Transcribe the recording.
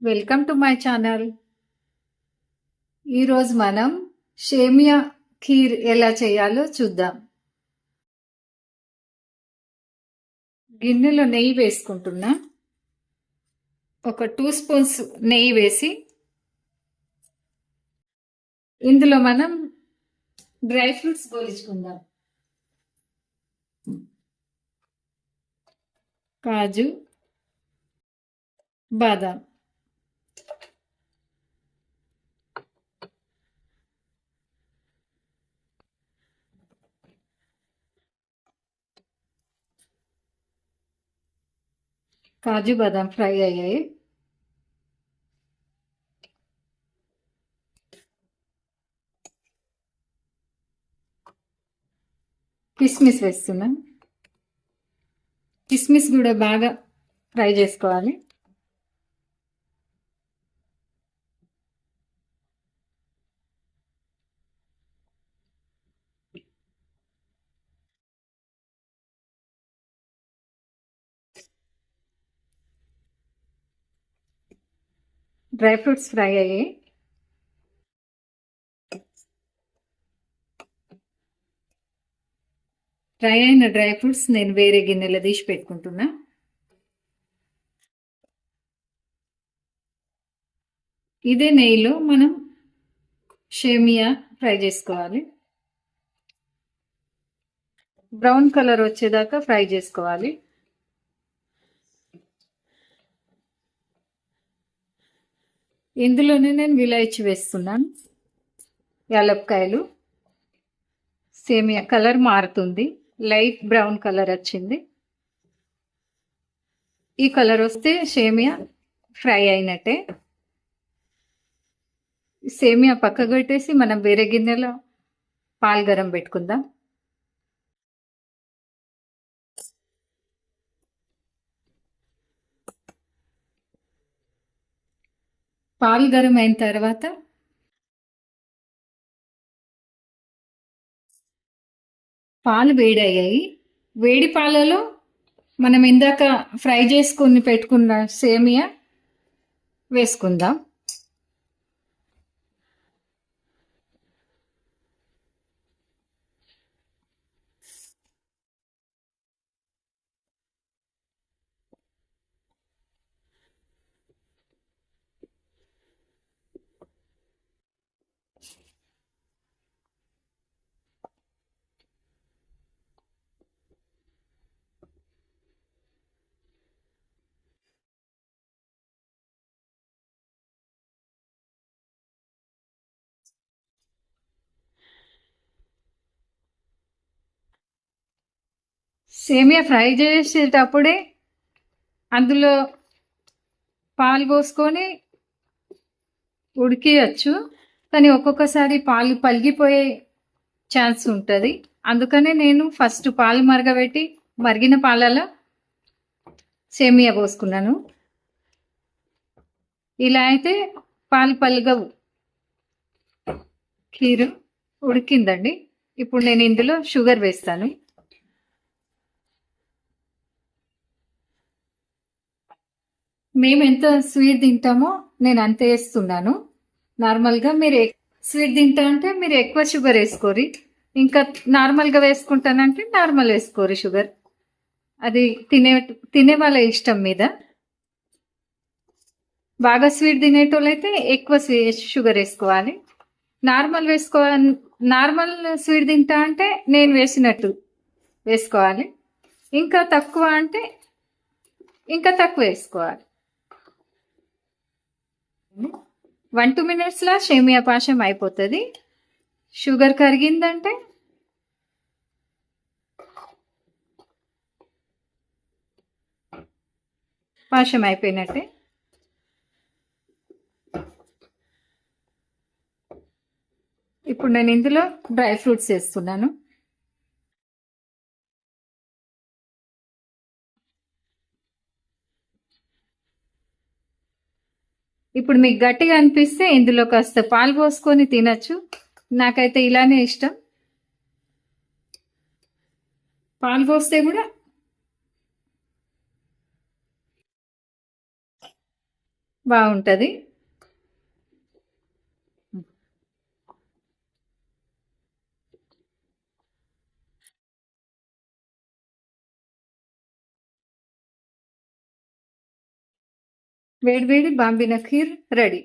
Welcome to my channel. ఈరోజు మనం సేమియా ఖీర్ ఎలా చేయాలో చూద్దాం. గిన్నెలో నెయ్యి వేసుకుంటున్నా. ఒక 2 స్పూన్స్ నెయ్యి వేసి ఇందులో మనం డ్రై ఫ్రూట్స్ గోలించుకుందాం. కాజు, బాదాం, కాజు బాదాం ఫ్రై అయ్యాయి. కిస్మిస్ వేస్తున్నాం. కిస్మిస్ కూడా బాగా ఫ్రై చేసుకోవాలి. డ్రై ఫ్రూట్స్ ఫ్రై అయ్యాయి. ఫ్రై అయిన డ్రై ఫ్రూట్స్ నేను వేరే గిన్నెలో తీసి పెట్టుకుంటున్నా. ఇదే నెయ్యిలో మనం సేమియా ఫ్రై చేసుకోవాలి. బ్రౌన్ కలర్ వచ్చేదాకా ఫ్రై చేసుకోవాలి. ఇందులోనే నేను విలాయచీ వేస్తున్నాను, యాలక్కాయలు. సేమియా కలర్ మారుతుంది, లైట్ బ్రౌన్ కలర్ వచ్చింది. ఈ కలర్ వస్తే సేమియా ఫ్రై అయినట్టే. సేమియా పక్కకు పెట్టేసి మనం వేరే గిన్నెలో పాలు గరం పెట్టుకుందాం. పాలు గరం అయిన తర్వాత పాలు వేడయ్యాయి. వేడి పాలలో మనం ఇందాక ఫ్రై చేసుకుని పెట్టుకున్న సేమియా వేసుకుందాం. సేమియా ఫ్రై చేసేటప్పుడే అందులో పాలు పోసుకొని ఉడికియచ్చు, కానీ ఒక్కొక్కసారి పాలు పలిగిపోయే ఛాన్స్ ఉంటుంది. అందుకనే నేను ఫస్ట్ పాలు మరగబెట్టి మరిగిన పాలలో సేమియా పోసుకున్నాను. ఇలా అయితే పాలు పలగవు. ఖీరు ఉడికిందండి. ఇప్పుడు నేను ఇందులో షుగర్ వేస్తాను. మేము ఎంత స్వీట్ తింటామో నేను అంత వేస్తున్నాను. నార్మల్గా మీరు స్వీట్ తింటా అంటే మీరు ఎక్కువ షుగర్ వేసుకోరి, ఇంకా నార్మల్గా వేసుకుంటానంటే నార్మల్ వేసుకోరి షుగర్. అది తినే వాళ్ళ ఇష్టం మీద. బాగా స్వీట్ తినేటోళ్ళు అయితే ఎక్కువ షుగర్ వేసుకోవాలి. నార్మల్ స్వీట్ తింటా అంటే నేను వేసినట్టు వేసుకోవాలి. ఇంకా తక్కువ అంటే ఇంకా తక్కువ వేసుకోవాలి. 1-2 మినిట్స్లో సేమియా పాశం అయిపోతుంది. షుగర్ కరిగిందంటే పాశం అయిపోయినట్టే. ఇప్పుడు నేను ఇందులో డ్రై ఫ్రూట్స్ వేస్తున్నాను. ఇప్పుడు మీకు గట్టిగా అనిపిస్తే ఇందులో కాస్త పాలు పోసుకొని తినచ్చు. నాకైతే ఇలానే ఇష్టం. పాలు పోస్తే కూడా బాగుంటది. వేడి వేడి బాంబిన ఖీర్ రెడీ.